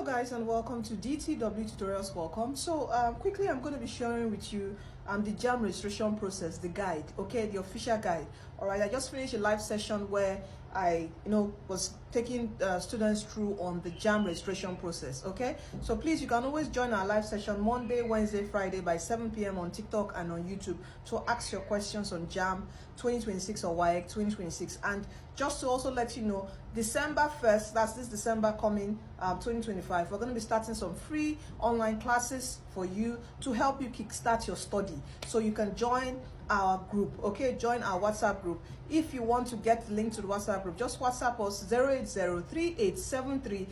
guys, and welcome to DTW Tutorials. Welcome. So quickly I'm going to be sharing with you the JAMB registration process, the guide, okay, the official guide. All right, I just finished a live session where I was taking students through on the JAMB registration process. Okay, so please, you can always join our live session Monday, Wednesday, Friday by 7 p.m. on TikTok and on YouTube to ask your questions on JAMB 2026 or WAEC 2026. And just to also let you know, December 1st, that's this December coming, 2025, we're going to be starting some free online classes for you to help you kickstart your study. So you can join our group, okay? Join our WhatsApp group. If you want to get the link to the WhatsApp group, just WhatsApp us 08038732879,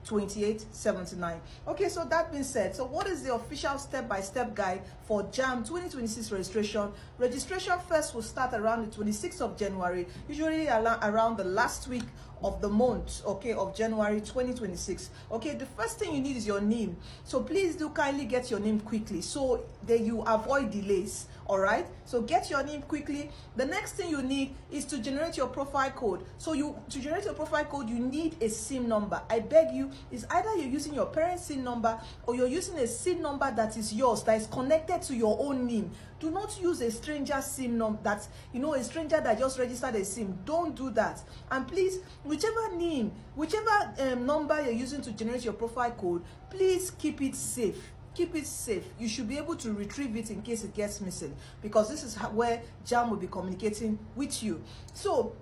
08038732879. Okay, so that being said, so what is the official step-by-step guide for JAMB 2026 registration? Registration first will start around the 26th of January, usually around the last week of the month, okay, of January 2026. Okay, the first thing you need is your name. So please do kindly get your name quickly so that you avoid delays. All right, so get your name quickly. The next thing you need is to generate your profile code. So to generate your profile code, you need a SIM number. I beg you, it's either you're using your parents' SIM number or you're using a SIM number that is yours, that is connected to your own name. Do not use a stranger SIM number, that's a stranger that just registered a SIM. Don't do that. And please, whichever number you're using to generate your profile code, please keep it safe. Keep it safe. You should be able to retrieve it in case it gets missing, because this is where JAMB will be communicating with you. So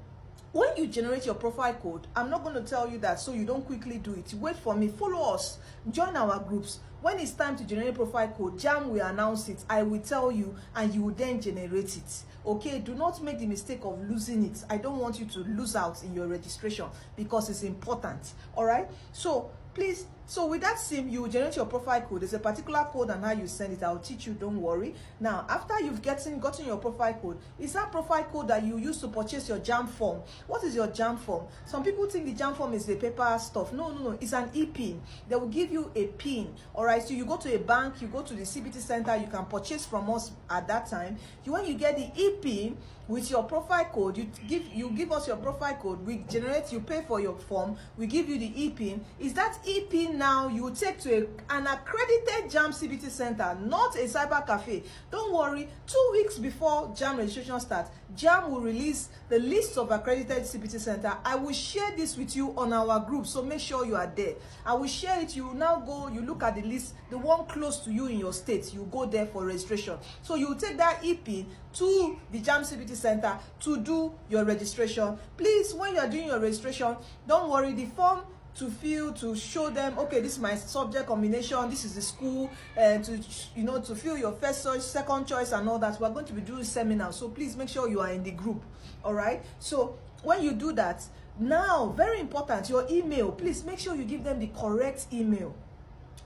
when you generate your profile code, I'm not going to tell you that so you don't quickly do it. Wait for me, follow us, join our groups. When it's time to generate profile code, JAMB will announce it. I will tell you, and you will then generate it. Okay, do not make the mistake of losing it. I don't want you to lose out in your registration because it's important. All right, so please, so with that SIM, you will generate your profile code. There's a particular code and how you send it. I'll teach you, don't worry. Now, after you've gotten your profile code, is that profile code that you use to purchase your JAMB form. What is your JAMB form? Some people think the JAMB form is the paper stuff. No, it's an e-pin. They will give you a pin. All right, so you go to a bank, you go to the CBT center, you can purchase from us at that time. When you get the e-pin with your profile code, you give us your profile code, we generate, you pay for your form, we give you the e-pin. Is that e-pin now you will take to an accredited JAMB CBT center, not a cyber cafe. Don't worry, 2 weeks before JAMB registration starts, JAMB will release the list of accredited CBT center. I will share this with you on our group, so make sure you are there. I will share it. You will now go, you look at the list, the one close to you in your state, you go there for registration. So you will take that e-pin to the JAMB CBT center to do your registration. Please, when you are doing your registration, don't worry, the form to fill, to show them, okay, this is my subject combination, this is the school, and to fill your first choice, second choice, and all that. We're going to be doing seminars, so please make sure you are in the group. All right, so when you do that, now very important, your email, please make sure you give them the correct email.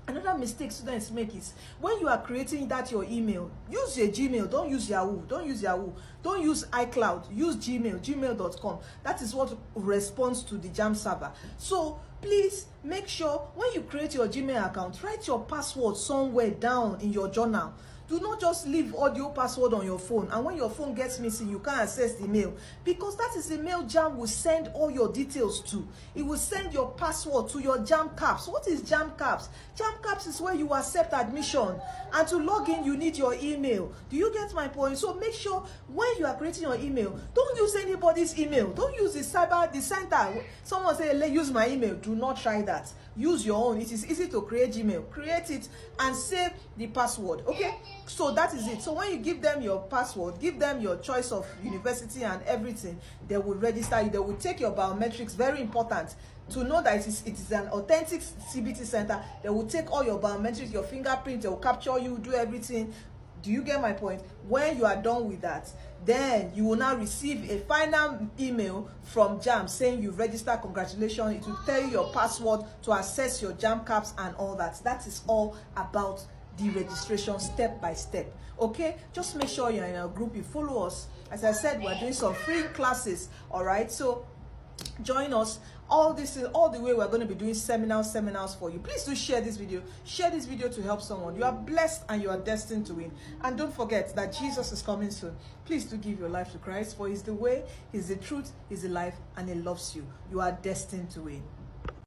Another mistake students make is when you are creating your email, use your Gmail, don't use Yahoo, don't use iCloud, use gmail.com. That is what responds to the JAMB server. So please make sure when you create your Gmail account, write your password somewhere down in your journal. Do not just leave audio password on your phone, and when your phone gets missing, you can't access the mail, because that is the mail JAMB will send all your details to. It will send your password to your JAMB caps. What is JAMB caps? JAMB caps is where you accept admission, and to log in, you need your email. Do you get my point? So make sure when you are creating your email, don't use anybody's email. Don't use the center. Someone say, use my email. Do not try that. Use your own. It is easy to create Gmail. Create it and save the password. Okay, so that is it. So when you give them your password, give them your choice of university and everything, they will register you. They will take your biometrics. Very important to know that it is an authentic CBT center. They will take all your biometrics, your fingerprint. They will capture you, do everything. Do you get my point? When you are done with that, then you will now receive a final email from JAMB saying you've registered. Congratulations. It will tell you your password to access your JAMB caps and all that. That is all about the registration step by step. Okay, just make sure you're in a group, you follow us. As I said, we're doing some free classes. All right, so join us all the way. We're going to be doing seminars for you. Please do share this video to help someone. You are blessed and you are destined to win. And don't forget that Jesus is coming soon. Please do give your life to Christ, for he's the way, he's the truth, he's the life, and he loves you. You are destined to win.